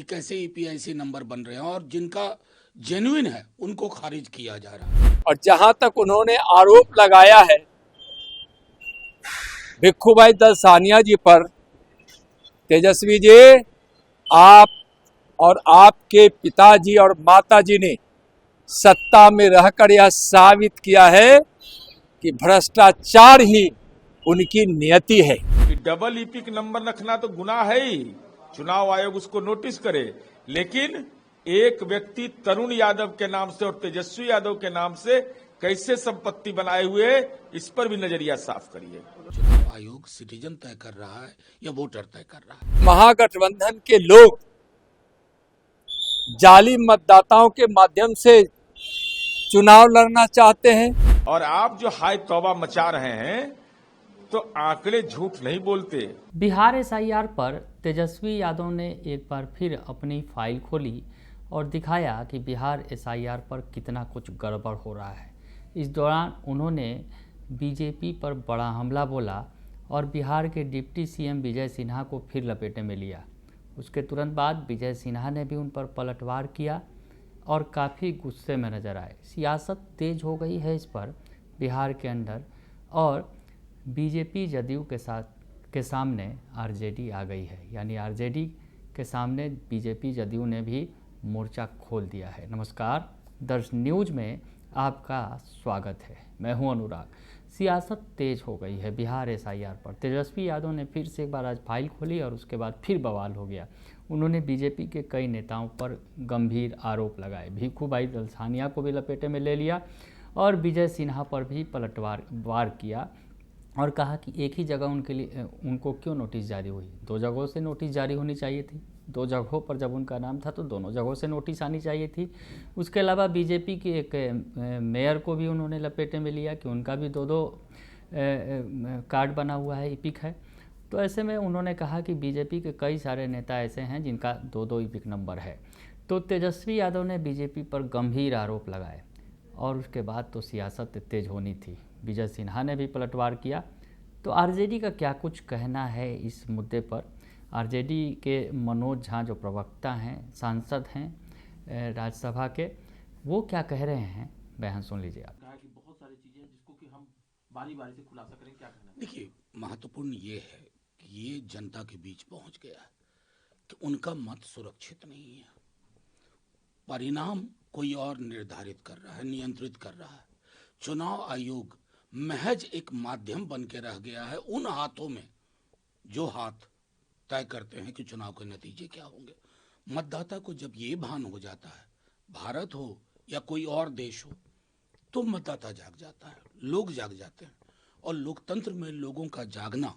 कैसे EPIC number बन रहे हैं और जिनका जेन्युइन है उनको खारिज किया जा रहा है। और जहां तक उन्होंने आरोप लगाया है भिक्खूभाई दलसानिया जी पर, तेजस्वी जी, आप और आपके पिताजी और माताजी ने सत्ता में रहकर यह साबित किया है कि भ्रष्टाचार ही उनकी नियति है। कि डबल ईपिक नंबर रखना तो गुनाह है ही, चुनाव आयोग उसको नोटिस करे, लेकिन एक व्यक्ति तरुण यादव के नाम से और तेजस्वी यादव के नाम से कैसे संपत्ति बनाए हुए, इस पर भी नजरिया साफ करिए। चुनाव आयोग सिटीजन तय कर रहा है या वोटर तय कर रहा है? महागठबंधन के लोग जाली मतदाताओं के माध्यम से चुनाव लड़ना चाहते हैं। और आप जो हाय तौबा मचा रहे हैं, तो आंकड़े झूठ नहीं बोलते। बिहार एसआईआर पर तेजस्वी यादव ने एक बार फिर अपनी फाइल खोली और दिखाया कि बिहार एसआईआर पर कितना कुछ गड़बड़ हो रहा है। इस दौरान उन्होंने बीजेपी पर बड़ा हमला बोला और बिहार के डिप्टी सीएम विजय सिन्हा को फिर लपेटे में लिया। उसके तुरंत बाद विजय सिन्हा ने भी उन पर पलटवार किया और काफ़ी गुस्से में नजर आए। सियासत तेज हो गई है इस पर बिहार के अंदर, और बीजेपी जदयू के सामने आरजेडी आ गई है, यानी आरजेडी के सामने बीजेपी जदयू ने भी मोर्चा खोल दिया है। नमस्कार, दर्श न्यूज में आपका स्वागत है। मैं हूं अनुराग। सियासत तेज हो गई है बिहार एसआईआर पर। तेजस्वी यादव ने फिर से एक बार आज फाइल खोली और उसके बाद फिर बवाल हो गया। उन्होंने बीजेपी के कई नेताओं पर गंभीर आरोप लगाए। भिक्खूभाई दलसानिया को भी लपेटे में ले लिया और विजय सिन्हा पर भी पलटवार किया और कहा कि एक ही जगह उनके लिए उनको क्यों नोटिस जारी हुई। दो जगहों से नोटिस जारी होनी चाहिए थी। दो जगहों पर जब उनका नाम था तो दोनों जगहों से नोटिस आनी चाहिए थी। उसके अलावा बीजेपी के एक मेयर को भी उन्होंने लपेटे में लिया कि उनका भी दो कार्ड बना हुआ है, ईपिक है। तो ऐसे में उन्होंने कहा कि बीजेपी के कई सारे नेता ऐसे हैं जिनका दो ईपिक नंबर है। तो तेजस्वी यादव ने बीजेपी पर गंभीर आरोप लगाए और उसके बाद तो सियासत तेज होनी थी। विजय सिन्हा ने भी पलटवार किया। तो आरजेडी का क्या कुछ कहना है इस मुद्दे पर? आरजेडी के मनोज झा जो प्रवक्ता हैं, सांसद हैं राज्यसभा के, वो क्या कह रहे हैं, बयान सुन लीजिए आप। कहा कि बहुत सारी चीजें हैं जिसको कि हम बारी बारी से खुलासा करें, क्या कहना है? देखिए, महत्वपूर्ण ये है कि ये जनता के बीच पहुंच गया है कि उनका मत सुरक्षित नहीं है। परिणाम कोई और निर्धारित कर रहा है, नियंत्रित कर रहा है। चुनाव आयोग महज एक माध्यम बन के रह गया है उन हाथों में जो हाथ तय करते हैं कि चुनाव के नतीजे क्या होंगे। मतदाता को जब ये भान हो जाता है, भारत हो या कोई और देश हो, तो मतदाता जाग जाता है, लोग जाग जाते हैं। और लोकतंत्र में लोगों का जागना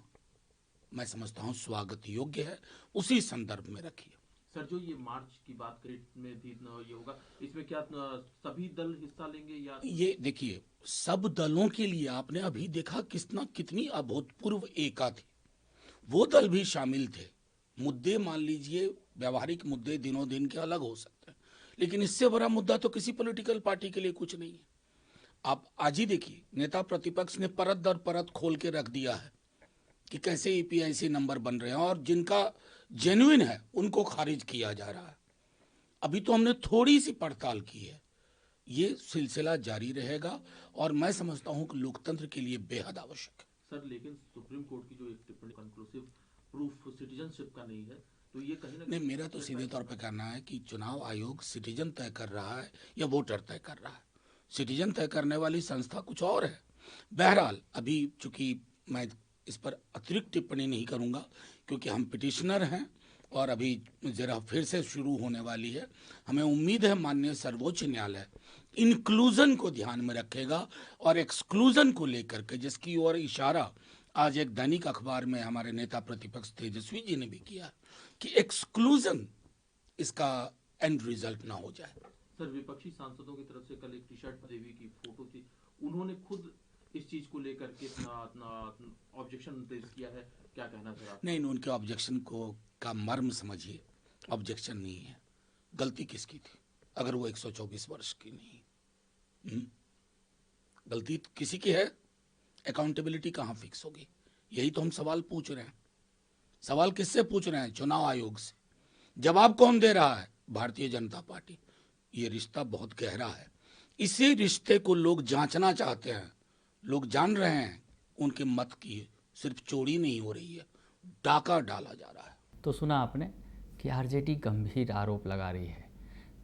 मैं समझता हूँ स्वागत योग्य है। उसी संदर्भ में रखिए। सर, जो ये मार्च की बात करें में भी ये होगा, इसमें क्या सभी दल हिस्सा लेंगे या? ये देखिए, सब दलों के लिए आपने अभी देखा कितनी अभूतपूर्व एका थी। वो दल भी शामिल थे। मुद्दे मान लीजिए, व्यवहारिक मुद्दे दिनों दिन के अलग हो सकते हैं, लेकिन इससे बड़ा मुद्दा तो किसी पॉलिटिकल पार्टी के लिए कुछ नहीं है। आप आज ही देखिए, नेता प्रतिपक्ष ने परत दर परत खोल के रख दिया है कि कैसे ईपीआईसी नंबर बन रहे हैं और जिनका जेन्युइन है उनको खारिज किया जा रहा है। अभी तो हमने थोड़ी सी पड़ताल की है। ये सिलसिला जारी रहेगा और मैं समझता हूं कि लोकतंत्र के लिए बेहद आवश्यक है। सर, लेकिन सुप्रीम कोर्ट की जो एक टिप्पणी कंक्लूसिव प्रूफ सिटीजनशिप का नहीं है, तो ये कहीं ना नहीं, मेरा तो सीधे तौर पे कहना है कि चुनाव आयोग सिटीजन तय कर रहा है या वोटर तय कर रहा है। सिटीजन तय करने वाली संस्था कुछ और है। बहरहाल, अभी चूंकि मैं इस पर अतिरिक्त टिप्पणी नहीं करूंगा क्योंकि हम पिटिशनर हैं और अभी जरा फिर से शुरू होने वाली है। हमें उम्मीद है माननीय सर्वोच्च न्यायालय इंक्लूजन को ध्यान में रखेगा और एक्सक्लूजन को लेकर के, जिसकी ओर इशारा आज एक दैनिक अखबार में हमारे नेता प्रतिपक्ष तेजस्वी जी ने भी किया कि एक्सक्लूजन इसका एंड रिजल्ट ना हो जाए। सर, विपक्षी सांसदों की तरफ से कल एक टी शर्ट देवी की फोटो थी, उन्होंने खुद इस चीज को लेकर के अपना ऑब्जेक्शन पेश किया है, क्या कहना सर आप? नहीं, उनके ऑब्जेक्शन को का मर्म समझिए। ऑब्जेक्शन नहीं है, गलती किसकी थी? अगर वो 124 वर्ष की नहीं, गलती किसी की है, अकाउंटेबिलिटी कहाँ फिक्स होगी? यही तो हम सवाल पूछ रहे हैं। सवाल किससे पूछ रहे हैं? चुनाव आयोग से। जवाब कौन दे रहा है? भारतीय जनता पार्टी। ये रिश्ता बहुत गहरा है। इसी रिश्ते को लोग जांचना चाहते हैं। लोग जान रहे हैं उनके मत की सिर्फ चोरी नहीं हो रही है, डाका डाला जा रहा है। तो सुना आपने कि आरजेडी गंभीर आरोप लगा रही है।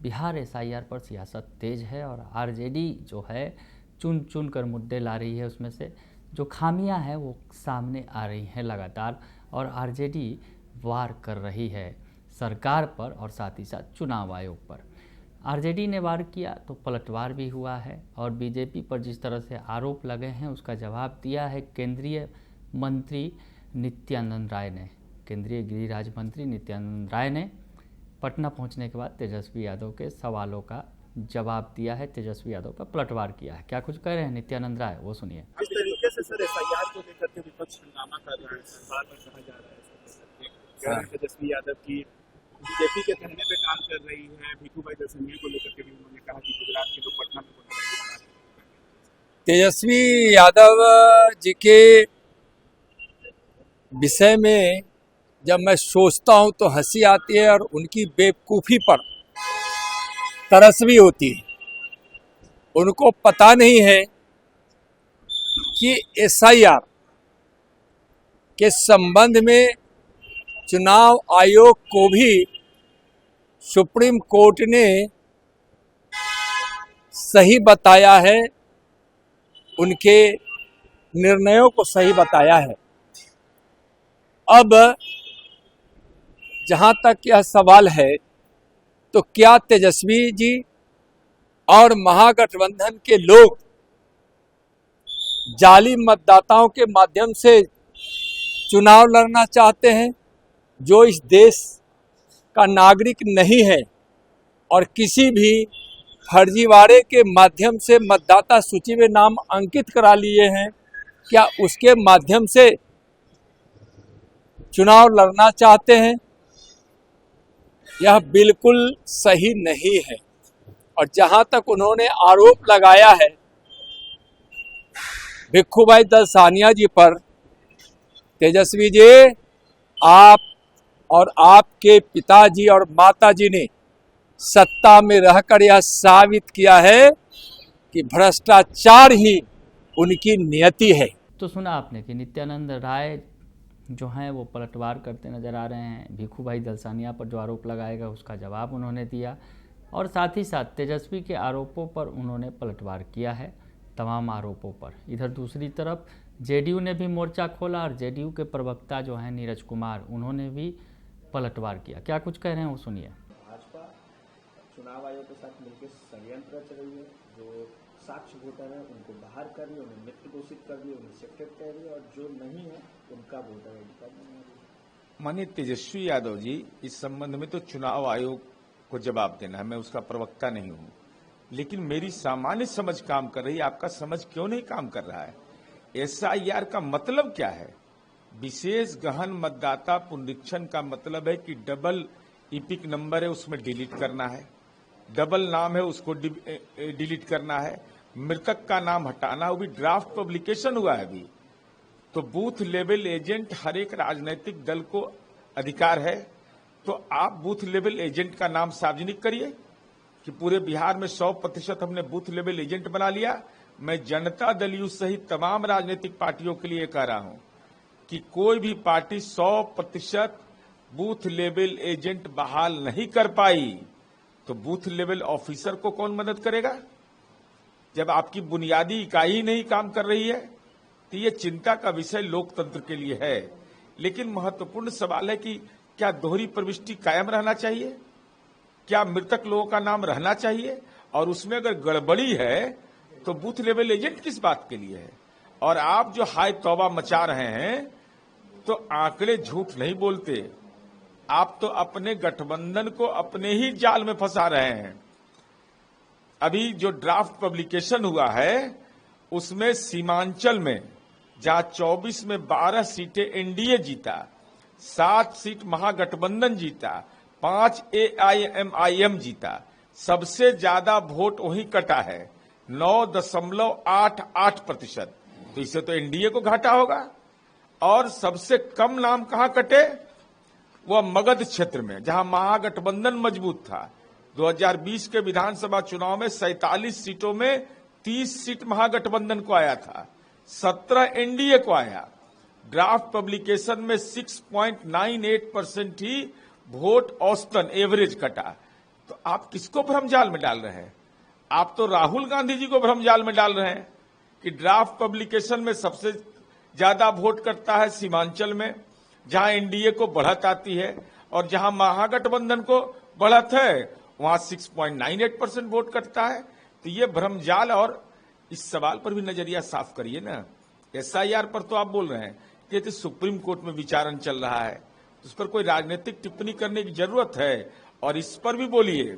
बिहार एसआईआर पर सियासत तेज है और आरजेडी जो है चुन चुन कर मुद्दे ला रही है, उसमें से जो खामियां हैं वो सामने आ रही हैं लगातार, और आरजेडी वार कर रही है सरकार पर और साथ ही साथ चुनाव आयोग पर। आरजेडी ने वार किया तो पलटवार भी हुआ है, और बीजेपी पर जिस तरह से आरोप लगे हैं उसका जवाब दिया है केंद्रीय मंत्री नित्यानंद राय ने। केंद्रीय गृह राज्य मंत्री नित्यानंद राय ने पटना पहुंचने के बाद तेजस्वी यादव के सवालों का जवाब दिया है, तेजस्वी यादव पर पलटवार किया है। क्या कुछ कह रहे हैं नित्यानंद राय, वो सुनिए। इस तरीके से सर एसआईआर को लेकर के विपक्ष हंगामा कर रहा है, बार बार कहा जा रहा है तेजस्वी यादव की बीजेपी के कहने पे काम कर रही है। भिखू भाई दलसानिया को लेकर के भी उन्होंने कहा कि गुजरात के लोग पटना में तेजस्वी यादव जी के विषय में जब मैं सोचता हूं तो हंसी आती है और उनकी बेवकूफ़ी पर तरस भी होती है। उनको पता नहीं है कि एसआईआर के संबंध में चुनाव आयोग को भी सुप्रीम कोर्ट ने सही बताया है, उनके निर्णयों को सही बताया है। अब जहां तक यह सवाल है तो क्या तेजस्वी जी और महागठबंधन के लोग जाली मतदाताओं के माध्यम से चुनाव लड़ना चाहते हैं, जो इस देश का नागरिक नहीं है और किसी भी फर्जीवाड़े के माध्यम से मतदाता सूची में नाम अंकित करा लिए हैं? क्या उसके माध्यम से चुनाव लड़ना चाहते हैं? यह बिल्कुल सही नहीं है। और जहां तक उन्होंने आरोप लगाया है भिखू भाई दलसानिया जी पर, तेजस्वी जी, आप और आपके पिताजी और माताजी ने सत्ता में रहकर यह साबित किया है कि भ्रष्टाचार ही उनकी नियति है। तो सुना आपने कि नित्यानंद राय जो हैं वो पलटवार करते नजर आ रहे हैं। भिखू भाई दलसानिया पर जो आरोप लगाएगा उसका जवाब उन्होंने दिया, और साथ ही साथ तेजस्वी के आरोपों पर उन्होंने पलटवार किया है, तमाम आरोपों पर। इधर दूसरी तरफ जेडीयू ने भी मोर्चा खोला, और जेडीयू के प्रवक्ता जो हैं नीरज कुमार, उन्होंने भी पलटवार किया। क्या कुछ कह रहे हैं वो सुनिए। भाजपा चुनाव आयोग के साथ मिलकर षड्यंत्र रच रही है। जो साक्ष्य वोटर है उनको बाहर कर रही है, उन्हें मित्र घोषित कर रही है, उन्हें सेक्रेट कर रही है, और जो नहीं है उनका वोटर आईडी कार्ड नहीं है। माननीय तेजस्वी यादव जी, इस संबंध में तो चुनाव आयोग को जवाब देना है, मैं उसका प्रवक्ता नहीं हूं। लेकिन मेरी सामान्य समझ काम कर रही है, आपका समझ क्यों नहीं काम कर रहा है? एसआईआर का मतलब क्या है? विशेष गहन मतदाता पुनरीक्षण का मतलब है कि डबल इपिक नंबर है उसमें डिलीट करना है, डबल नाम है उसको डिलीट करना है, मृतक का नाम हटाना, वो भी ड्राफ्ट पब्लिकेशन हुआ है अभी। तो बूथ लेवल एजेंट हर एक राजनीतिक दल को अधिकार है, तो आप बूथ लेवल एजेंट का नाम सार्वजनिक करिए कि पूरे बिहार में 100% हमने बूथ लेवल एजेंट बना लिया। मैं जनता दल यू सहित तमाम राजनीतिक पार्टियों के लिए कह रहा हूं कि कोई भी पार्टी 100% बूथ लेवल एजेंट बहाल नहीं कर पाई तो बूथ लेवल ऑफिसर को कौन मदद करेगा? जब आपकी बुनियादी इकाई ही नहीं काम कर रही है तो ये चिंता का विषय लोकतंत्र के लिए है। लेकिन महत्वपूर्ण सवाल है कि क्या दोहरी प्रविष्टि कायम रहना चाहिए? क्या मृतक लोगों का नाम रहना चाहिए? और उसमें अगर गड़बड़ी है तो बूथ लेवल एजेंट किस बात के लिए है? और आप जो हाय तौबा मचा रहे हैं, तो आंकड़े झूठ नहीं बोलते। आप तो अपने गठबंधन को अपने ही जाल में फंसा रहे हैं। अभी जो ड्राफ्ट पब्लिकेशन हुआ है उसमें सीमांचल में जहां 24 में 12 सीटें एनडीए जीता, 7 सीट महागठबंधन जीता, 5 एआईएमआईएम जीता, सबसे ज्यादा वोट वहीं कटा है 9.88%। तो इससे तो एनडीए को घाटा होगा। और सबसे कम नाम कहां कटे? वह मगध क्षेत्र में, जहां महागठबंधन मजबूत था। 2020 के विधानसभा चुनाव में 47 सीटों में 30 सीट महागठबंधन को आया था, 17 एनडीए को आया। ड्राफ्ट पब्लिकेशन में 6.98% ही वोट औसतन एवरेज कटा। तो आप किसको भ्रमजाल में डाल रहे हैं? आप तो राहुल गांधी जी को भ्रमजाल में डाल रहे हैं कि ड्राफ्ट पब्लिकेशन में सबसे ज्यादा वोट करता है सीमांचल में, जहां एनडीए को बढ़त आती है, और जहां महागठबंधन को बढ़त है वहां 6.98% वोट करता है। तो ये भ्रमजाल, और इस सवाल पर भी नजरिया साफ करिए ना। एसआईआर पर तो आप बोल रहे हैं कि तो सुप्रीम कोर्ट में विचारण चल रहा है, उस पर कोई राजनीतिक टिप्पणी करने की जरूरत है। और इस पर भी बोलिए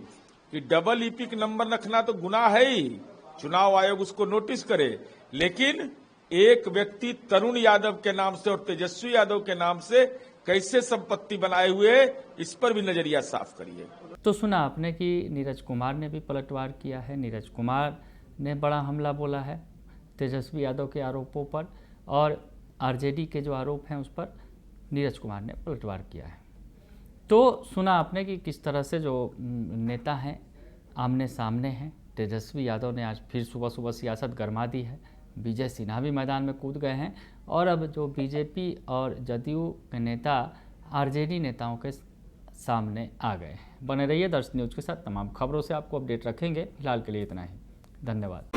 कि डबल ईपिक नंबर रखना तो गुनाह है ही, चुनाव आयोग उसको नोटिस करे। लेकिन एक व्यक्ति तरुण यादव के नाम से और तेजस्वी यादव के नाम से कैसे संपत्ति बनाए हुए, इस पर भी नजरिया साफ करिए। तो सुना आपने कि नीरज कुमार ने भी पलटवार किया है। नीरज कुमार ने बड़ा हमला बोला है तेजस्वी यादव के आरोपों पर, और आरजेडी के जो आरोप हैं उस पर नीरज कुमार ने पलटवार किया है। तो सुना आपने कि किस तरह से जो नेता हैं आमने सामने हैं। तेजस्वी यादव ने आज फिर सुबह सुबह सियासत गरमा दी है। विजय सिन्हा भी मैदान में कूद गए हैं, और अब जो बीजेपी और जदयू के नेता आरजेडी नेताओं के सामने आ गए हैं। बने रहिए दर्शन न्यूज़ के साथ, तमाम खबरों से आपको अपडेट रखेंगे। फिलहाल के लिए इतना ही, धन्यवाद।